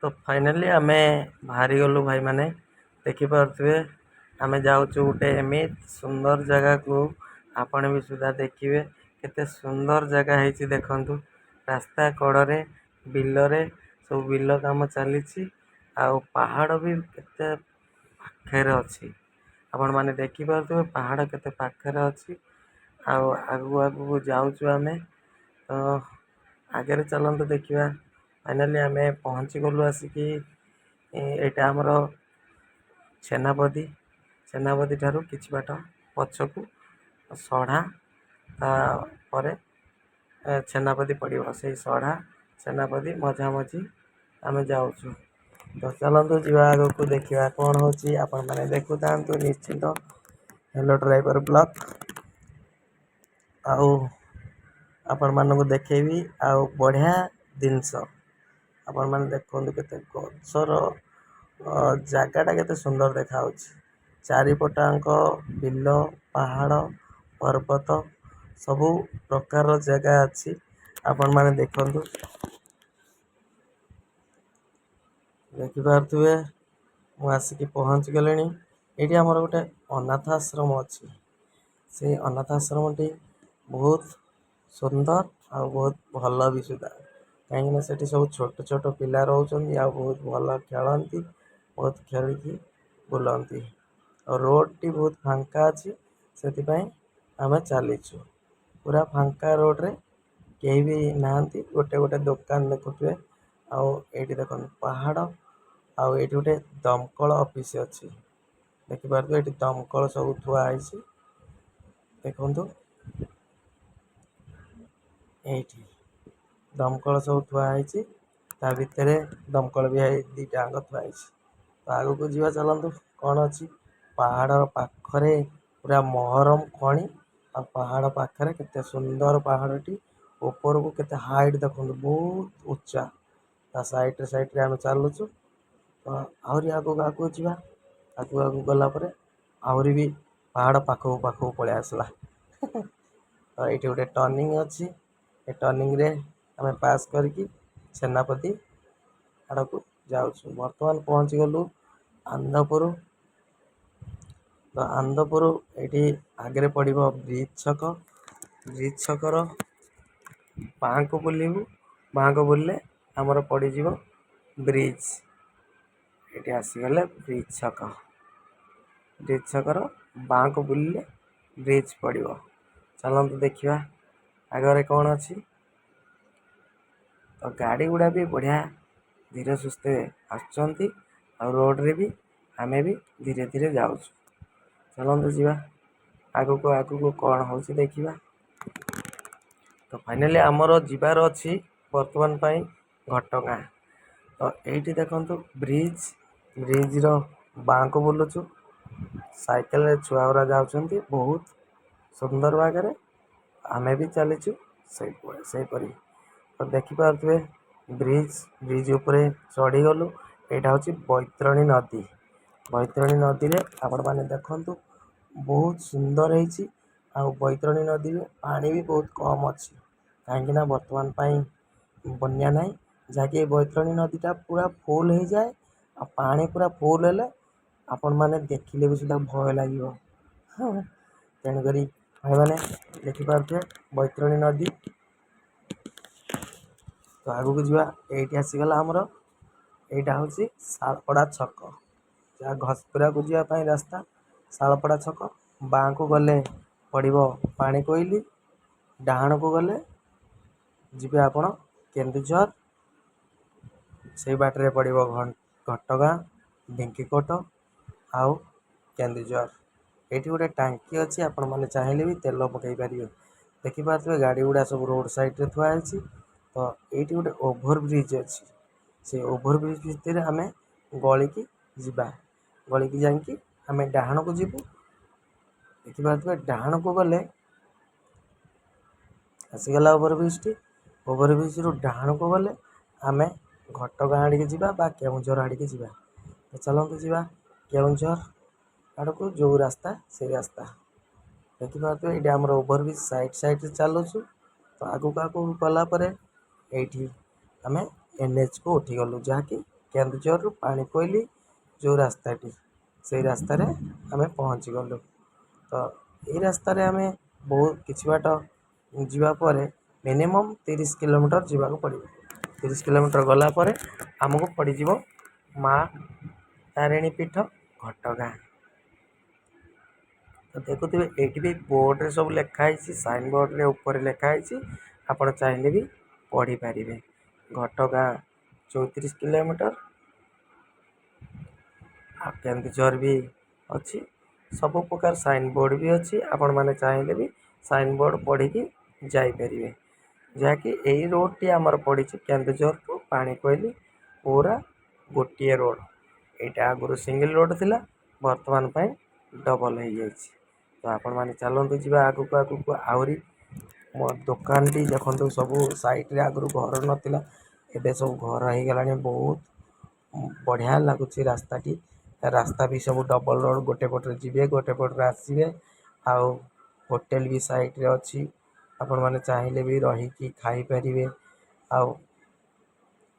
तो फाइनाली आमे बाहरी गलु भाई माने देखिपे आमे जाऊँ गोटे एमती सुंदर जगह को आपण भी सुधा देखिए केते सुंदर जगह है देखु रास्ता कड़े बिलरे सब बिल काम चली पहाड़ भी केते पाखे अच्छी आपण मैंने देखिपे पहाड़ केते पाखे अच्छी आगू आगू जाऊँ आमे तो आगे चलते देखा फाइनाली आमे पहुँची गलु आसिकी एटा हमर छेनापदी ठारू किछि बाट पछकू सढ़ा तापर छेनापदी पड़ो से सढ़ा छेनापदी मझा मझी आमे जाऊँ तो चलतु जा आग को देखा कौन हो आपण मैंने देखु था निश्चिंत हेलो ड्राइवर ब्लॉग आउ आपण मानक देखेबी आउ बढ़िया जिनस आपण मैंने देखते केते गछर जगाटा केते सुंदर देखा चारिपटांक बिल पहाड़ पर्वत सबु प्रकार जगह अच्छी आपण मैंने देखु देखिपे मुझे पहुँची गले ये आमर गोटे अनाथ आश्रम अच्छी से अनाथ आश्रम टी बहुत सुंदर आ बहुत भल भी सुधा कहीं से सब छोट छोट पिला रोच बहुत भल खेलती बहुत खेलिकी बुलती और रोड टी बहुत फांका अच्छी से आम चलीचु पूरा फांका रोड रे कहीं भी नहांती गोटे गोटे दुकान देखुए आठ देख पहाड़ आउ गोटे दमकल ऑफिस अच्छी देखिपारे ये दमकल सब थुआई देखु ये दमकल सब थुआई ता भितर दमकल भी दीटा थुआई तो आग को जीवा चलतु कौन अच्छी पहाड़ पाखरे पूरा महरम खणी आ पहाड़ पाखरे केते सुंदर पहाड़टी ऊपर को केते हाइट देखो बहुत उच्चा ता साइड रे आम चलुचु तो आहरी आगू आगू जा आगू आगू गलापर आहरी भी पहाड़ पाखक पलि आसला तो ये गोटे टर्निंग अच्छी ए टर्निंग रे आम पास करके छेनापदी आड़ को जाऊँ बर्तमान पहुँची गलु आंदपुर तो आंदपुर ये आगे पड़ो ब्रिज छकर बाँ को बुलू बाँ को बुलले आमर पड़ज ब्रिज ये आसीगले ब्रिज छकर बाँ को बुलले ब्रिज पड़ो चलते देखा आगे कौन अच्छी तो गाड़ी गुड़ा भी बढ़िया धीरे सुस्थे आसुँच रोड रे भी आमे भी धीरे धीरे जाऊँ चलते जा आगू को कौन हो देखा तो फाइनाली आमर जीवार अच्छी बर्तमान पाई घटगाँ तो ये देखु ब्रिज रो बाँ को बुलुचु साइकेल छुआ जाऊँच बहुत सुंदर भागे आमे भी चलीचु से परी तो देखिपे ब्रिज उपरे चढ़ी गलु यहाँ हूँ बैतरणी नदी रे आपण मैंने देखु बहुत सुंदर है बैतरणी नदी में पानी भी बहुत कम अच्छी कहीं बर्तमान बन्या ना जहाँकि बैतरणी नदीटा पूरा फुल हो जाए आ पानी पूरा फुल हेले आपण मैंने देखिले भी सुधा भय लगे तेणुक भाई मैंने देखिपे बैतरणी नदी तो आगू को जा ये आसीगला आमर यहाँ हूँ शालपड़ा छक जहाँ घसपुरा को जावाई रास्ता शालपड़ा छक बाँ को गले पड़ो पानी कोइली डाहाण को गले जी आपण केन्दुझर से बाटर पड़ो घटगाँ ढिंकीकोट आउ केन्दुझर ये गोटे टांकी अच्छी आपण मैंने चाहिए भी तेल पकई पारे देखिपे गाड़ी गुड़ा सब रोड साइड रे थुआई तो ये गोटे ओभर ब्रिज अच्छी से ओभर ब्रिज भितर आम गलिकी गलिकी जाकि आम डाहाण को जीवु देखिपे डाहाण को गले आसीगला ओभर ब्रिज रू डाहाण को गले आम घटगाँ आड़ के जा केउझर आड़ के जा तो चलते जा केउझर आड़ को जो रास्ता से रास्ता देखिपे ये आम ओभर ब्रिज साइड चलुचु तो आगू आगू गलापर ये आम NH को उठी गलु जहाँकि କେନ୍ଦୁଝରରୁ ପାଣିକୋଇଲି ଯେଉଁ ରାସ୍ତାଟି ସେଇ ରାସ୍ତାରେ ଆମେ ପହଞ୍ଚିଗଲୁ। ତ ଏଇ ରାସ୍ତାରେ ଆମେ ବହୁତ କିଛି ବାଟ ଯିବା ପରେ ମିନିମମ୍ 30 କିଲୋମିଟର ଯିବାକୁ ପଡ଼ିବ। 30 କିଲୋମିଟର ଗଲା ପରେ ଆମକୁ ପଡ଼ିଯିବ ମା ତାରିଣୀ ପୀଠ ଘଟଗାଁ। ତ ଦେଖୁଥିବେ ଏଇଠି ବି ବୋର୍ଡ଼ରେ ସବୁ ଲେଖା ହେଇଛି, ସାଇନ୍ ବୋର୍ଡ଼ରେ ଉପରେ ଲେଖା ହେଇଛି, ଆପଣ ଚାହିଁଲେ ବି ପଢ଼ିପାରିବେ। ଘଟଗାଁ 34 କିଲୋମିଟର, ଆଉ କେନ୍ଦୁଝର ବି ଅଛି। ସବୁ ପ୍ରକାର ସାଇନ୍ ବୋର୍ଡ଼ ବି ଅଛି, ଆପଣମାନେ ଚାହିଁଲେ ବି ସାଇନ୍ ବୋର୍ଡ଼ ପଢ଼ିକି ଯାଇପାରିବେ। ଯାହାକି ଏଇ ରୋଡ଼ଟି ଆମର ପଡ଼ିଛି କେନ୍ଦୁଝରରୁ ପାଣିକୋଇଲି ପୁରା ଗୋଟିଏ ରୋଡ଼। ଏଇଟା ଆଗରୁ ସିଙ୍ଗିଲ୍ ରୋଡ଼ ଥିଲା, ବର୍ତ୍ତମାନ ପାଇଁ ଡବଲ୍ ହେଇଯାଇଛି। ତ ଆପଣମାନେ ଚାଲନ୍ତୁ ଯିବା ଆଗକୁ ଆଗକୁ। ଆହୁରି ମୋ ଦୋକାନଟି ଦେଖନ୍ତୁ, ସବୁ ସାଇଡ଼ରେ ଆଗରୁ ଘର ନଥିଲା, ଏବେ ସବୁ ଘର ହେଇଗଲାଣି। ବହୁତ ବଢ଼ିଆ ଲାଗୁଛି ରାସ୍ତାଟି। ରାସ୍ତା ବି ସବୁ ଡବଲ୍ ରୋଡ଼, ଗୋଟେ ପଟରେ ଯିବେ ଗୋଟେ ପଟରେ ଆସିବେ। ଆଉ ହୋଟେଲ ବି ସାଇଡ଼ରେ ଅଛି, ଆପଣମାନେ ଚାହିଁଲେ ବି ରହିକି ଖାଇପାରିବେ। ଆଉ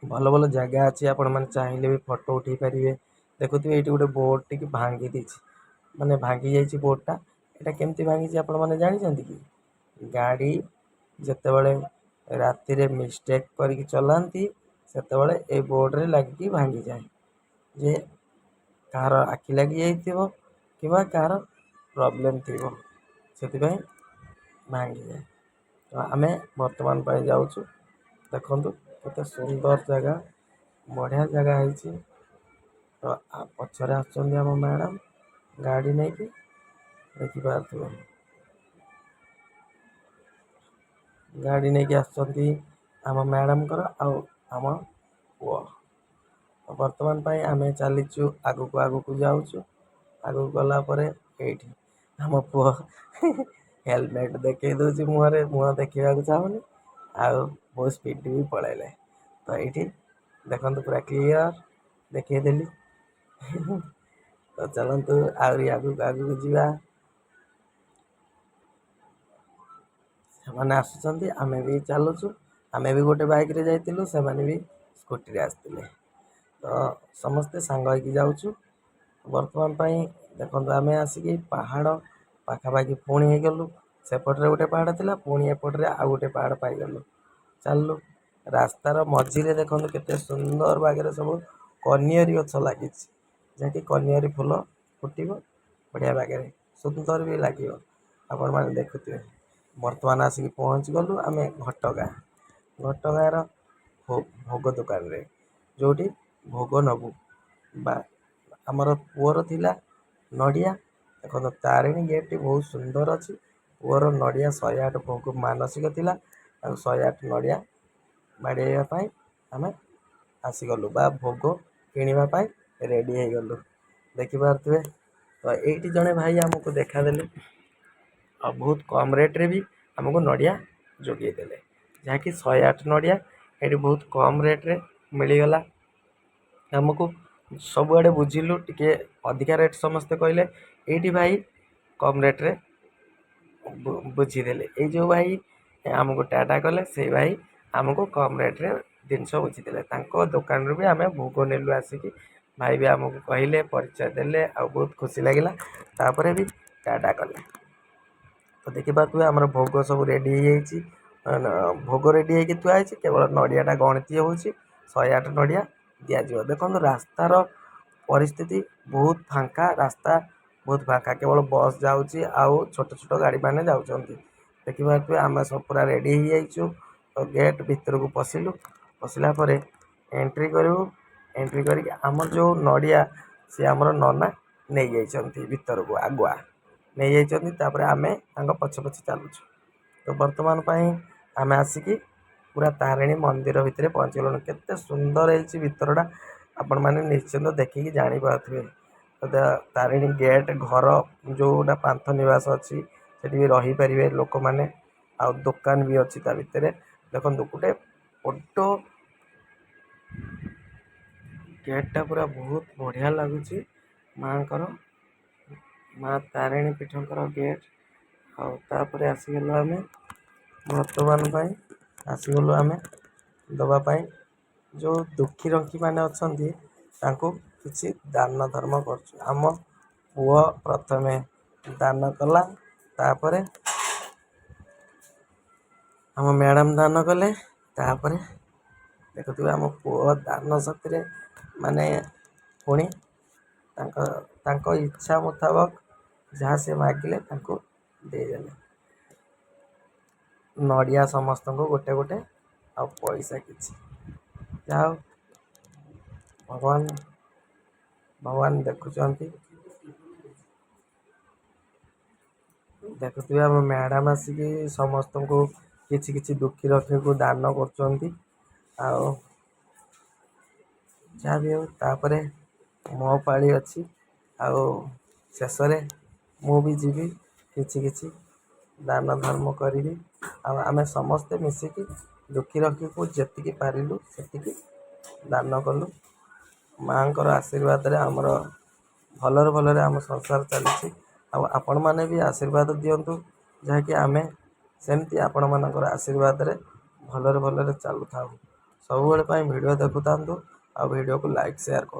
ଭଲ ଭଲ ଜାଗା ଅଛି, ଆପଣମାନେ ଚାହିଁଲେ ବି ଫଟୋ ଉଠାଇ ପାରିବେ। ଦେଖୁଥିବେ ଏଇଠି ଗୋଟେ ବୋର୍ଡ଼ ଟିକେ ଭାଙ୍ଗି ଦେଇଛି, ମାନେ ଭାଙ୍ଗି ଯାଇଛି ବୋର୍ଡ଼ଟା। ଏଇଟା କେମିତି ଭାଙ୍ଗିଛି ଆପଣମାନେ ଜାଣିଛନ୍ତି କି? ଗାଡ଼ି ଯେତେବେଳେ ରାତିରେ ମିଷ୍ଟେକ୍ କରିକି ଚଲାନ୍ତି, ସେତେବେଳେ ଏଇ ବୋର୍ଡ଼ରେ ଲାଗିକି ଭାଙ୍ଗିଯାଏ। ଯେ କାହାର ଆଖି ଲାଗିଯାଇଥିବ କିମ୍ବା କାହାର ପ୍ରୋବ୍ଲେମ୍ ଥିବ, ସେଥିପାଇଁ ଭାଙ୍ଗିଯାଏ। ତ ଆମେ ବର୍ତ୍ତମାନ ପାଇଁ ଯାଉଛୁ। ଦେଖନ୍ତୁ କେତେ ସୁନ୍ଦର ଜାଗା, ବଢ଼ିଆ ଜାଗା ହେଇଛି। ତ ପଛରେ ଆସୁଛନ୍ତି ଆମ ମ୍ୟାଡ଼ାମ୍ ଗାଡ଼ି ନେଇକି, ଦେଖିପାରୁଥିବେ ଗାଡ଼ି ନେଇକି ଆସୁଛନ୍ତି ଆମ ମ୍ୟାଡ଼ାମ୍ଙ୍କର ଆଉ ଆମ ପୁଅ। ବର୍ତ୍ତମାନ ପାଇଁ ଆମେ ଚାଲିଛୁ ଆଗକୁ ଆଗକୁ ଯାଉଛୁ। ଆଗକୁ ଗଲା ପରେ ଏଇଠି ଆମ ପୁଅ ହେଲମେଟ୍ ଦେଖେଇ ଦେଉଛି ମୁହଁରେ, ମୁହଁ ଦେଖିବାକୁ ଚାହୁଁନି, ଆଉ ବହୁତ ସ୍ପିଡ଼ ବି ପଳେଇଲେ। ତ ଏଇଠି ଦେଖନ୍ତୁ ପୁରା କ୍ଲିଅର୍ ଦେଖେଇଦେଲି। ତ ଚାଲନ୍ତୁ ଆହୁରି ଆଗକୁ ଆଗକୁ ଯିବା। ସେମାନେ ଆସୁଛନ୍ତି, ଆମେ ବି ଚାଲୁଛୁ। ଆମେ ବି ଗୋଟେ ବାଇକ୍ରେ ଯାଇଥିଲୁ, ସେମାନେ ବି ସ୍କୁଟିରେ ଆସିଥିଲେ। ତ ସମସ୍ତେ ସାଙ୍ଗ ହେଇକି ଯାଉଛୁ। ବର୍ତ୍ତମାନ ପାଇଁ ଦେଖନ୍ତୁ ଆମେ ଆସିକି ପାହାଡ଼ ପାଖାପାଖି ପୁଣି ହେଇଗଲୁ। ସେପଟରେ ଗୋଟେ ପାହାଡ଼ ଥିଲା, ପୁଣି ଏପଟରେ ଆଉ ଗୋଟେ ପାହାଡ଼ ପାଇଗଲୁ। ଚାଲିଲୁ ରାସ୍ତାର ମଝିରେ ଦେଖନ୍ତୁ କେତେ ସୁନ୍ଦର ବାଗରେ ସବୁ କନିଅରି ଗଛ ଲାଗିଛି, ଯାହାକି କନିଅରି ଫୁଲ ଫୁଟିବ ବଢ଼ିଆ ବାଗରେ, ସୁନ୍ଦର ବି ଲାଗିବ। ଆପଣମାନେ ଦେଖୁଥିବେ। ବର୍ତ୍ତମାନ ଆସିକି ପହଞ୍ଚିଗଲୁ ଆମେ ଘଟଗାଁ। ଘଟଗାଁର ଭୋଗ ଦୋକାନରେ, ଯେଉଁଠି ଭୋଗ ନେବୁ। ବା ଆମର ପୁଅର ଥିଲା ନଡ଼ିଆ। ଦେଖନ୍ତୁ ତାରିଣୀ ଗେଟ୍ଟି ବହୁତ ସୁନ୍ଦର ଅଛି। ପୁଅର ନଡ଼ିଆ 108 ଭୋଗ ମାନସିକ ଥିଲା, ଆଉ 108 ନଡ଼ିଆ ବାଡ଼େଇବା ପାଇଁ ଆମେ ଆସିଗଲୁ ବା ଭୋଗ କିଣିବା ପାଇଁ ରେଡ଼ି ହେଇଗଲୁ। ଦେଖିପାରୁଥିବେ। ତ ଏଇଠି ଜଣେ ଭାଇ ଆମକୁ ଦେଖାଦେଲେ, ଆଉ ବହୁତ କମ୍ ରେଟ୍ରେ ବି ଆମକୁ ନଡ଼ିଆ ଯୋଗାଇ ଦେଲେ, ଯାହାକି 108 ନଡ଼ିଆ ଏଠି ବହୁତ କମ୍ ରେଟ୍ରେ ମିଳିଗଲା ଆମକୁ। ସବୁଆଡ଼େ ବୁଝିଲୁ, ଟିକେ ଅଧିକା ରେଟ୍ ସମସ୍ତେ କହିଲେ, ଏଇଠି ଭାଇ କମ୍ ରେଟ୍ରେ ବୁଝିଦେଲେ। ଏଇ ଯେଉଁ ଭାଇ ଆମକୁ ଟାଟା କଲେ, ସେଇ ଭାଇ ଆମକୁ କମ୍ ରେଟ୍ରେ ଜିନିଷ ବୁଝିଦେଲେ। ତାଙ୍କ ଦୋକାନରୁ ବି ଆମେ ଭୋଗ ନେଲୁ ଆସିକି। ଭାଇ ବି ଆମକୁ କହିଲେ, ପରିଚୟ ଦେଲେ, ଆଉ ବହୁତ ଖୁସି ଲାଗିଲା। ତାପରେ ବି ଟାଟା କଲେ। ତ ଦେଖିପାରୁଥିବେ ଆମର ଭୋଗ ସବୁ ରେଡ଼ି ହେଇଯାଇଛି। ଭୋଗ ରେଡ଼ି ହେଇକି ଥୁଆ ହେଇଛି, କେବଳ ନଡ଼ିଆଟା ଗଣତି ହେଉଛି। 108 ନଡ଼ିଆ ଦିଆଯିବ। ଦେଖନ୍ତୁ ରାସ୍ତାର ପରିସ୍ଥିତି ବହୁତ ଫାଙ୍କା, ରାସ୍ତା ବହୁତ ଫାଙ୍କା, କେବଳ ବସ୍ ଯାଉଛି ଆଉ ଛୋଟ ଛୋଟ ଗାଡ଼ିମାନେ ଯାଉଛନ୍ତି। ଦେଖିପାରୁଥିବେ ଆମେ ସବୁ ପୁରା ରେଡ଼ି ହେଇଯାଇଛୁ। ତ ଗେଟ୍ ଭିତରକୁ ପଶିଲୁ। ପଶିଲା ପରେ ଏଣ୍ଟ୍ରି କରିବୁ। ଏଣ୍ଟ୍ରି କରିକି ଆମର ଯେଉଁ ନଡ଼ିଆ, ସେ ଆମର ନନା ନେଇଯାଇଛନ୍ତି ଭିତରକୁ, ଆଗୁଆ ନେଇଯାଇଛନ୍ତି। ତାପରେ ଆମେ ତାଙ୍କ ପଛେ ପଛେ ଚାଲୁଛୁ। ତ ବର୍ତ୍ତମାନ ପାଇଁ ଆମେ ଆସିକି ପୁରା ତାରିଣୀ ମନ୍ଦିର ଭିତରେ ପହଞ୍ଚିଗଲୁଣି। କେତେ ସୁନ୍ଦର ହେଇଛି ଭିତରଟା, ଆପଣମାନେ ନିଶ୍ଚିନ୍ତ ଦେଖିକି ଜାଣିପାରୁଥିବେ। ତାରିଣୀ ଗେଟ୍ ଘର ଯେଉଁଟା ପାନ୍ଥ ନିବାସ ଅଛି, ସେଠି ବି ରହିପାରିବେ ଲୋକମାନେ। ଆଉ ଦୋକାନ ବି ଅଛି ତା ଭିତରେ। ଦେଖନ୍ତୁ ଗୋଟେ ବଡ଼ ଗେଟ୍ଟା, ପୁରା ବହୁତ ବଢ଼ିଆ ଲାଗୁଛି। ମାଆଙ୍କର, ମା ତାରିଣୀ ପୀଠଙ୍କର ଗେଟ୍। ଆଉ ତାପରେ ଆସିଗଲୁ ଆମେ ବର୍ତ୍ତମାନ ପାଇଁ, ଆସିଗଲୁ ଆମେ ଦେବା ପାଇଁ ଯେଉଁ ଦୁଃଖୀ ରଙ୍କୀ ମାନେ ଅଛନ୍ତି ତାଙ୍କୁ କିଛି ଦାନ ଧର୍ମ କରୁଛୁ। ଆମ ପୁଅ ପ୍ରଥମେ ଦାନ କଲା, ତାପରେ ଆମ ମ୍ୟାଡ଼ାମ୍ ଦାନ କଲେ, ତାପରେ ଦେଖୁଥିବେ ଆମ ପୁଅ ଦାନ ସାଥିରେ ମାନେ ପୁଣି ତାଙ୍କ ଇଚ୍ଛା ମୁତାବକ ଯାହା ସେ ମାଗିଲେ ତାଙ୍କୁ ଦେଇଦେଲେ। ନଡ଼ିଆ ସମସ୍ତଙ୍କୁ ଗୋଟେ ଗୋଟେ, ଆଉ ପଇସା କିଛି। ଯାହା ହଉ ଭଗବାନ ଦେଖୁଛନ୍ତି। ଦେଖୁଥିବେ ଆମ ମ୍ୟାଡ଼ାମ୍ ଆସିକି ସମସ୍ତଙ୍କୁ କିଛି କିଛି ଦୁଃଖୀ ରଙ୍କୀଙ୍କୁ ଦାନ କରୁଛନ୍ତି। ଆଉ ଯାହା ବି ହଉ ତାପରେ ମୋ ପାଳି ଅଛି। ଆଉ ଶେଷରେ ମୁଁ ବି ଯିବି କିଛି କିଛି ଦାନ ଧର୍ମ କରିବି। ଆଉ ଆମେ ସମସ୍ତେ ମିଶିକି ଦୁଃଖୀ ରଙ୍କୀଙ୍କୁ ଯେତିକି ପାରିଲୁ ସେତିକି ଦାନ କଲୁ। ମାଆଙ୍କର ଆଶୀର୍ବାଦରେ ଆମର ଭଲରେ ଭଲରେ ଆମ ସଂସାର ଚାଲିଛି। ଆଉ ଆପଣମାନେ ବି ଆଶୀର୍ବାଦ ଦିଅନ୍ତୁ, ଯାହାକି ଆମେ ସେମିତି ଆପଣମାନଙ୍କର ଆଶୀର୍ବାଦରେ ଭଲରେ ଭଲରେ ଚାଲୁଥାଉ। ସବୁବେଳେ ପାଇଁ ଭିଡ଼ିଓ ଦେଖୁଥାନ୍ତୁ ଆଉ ଭିଡ଼ିଓକୁ ଲାଇକ୍ ସେୟାର କରନ୍ତୁ।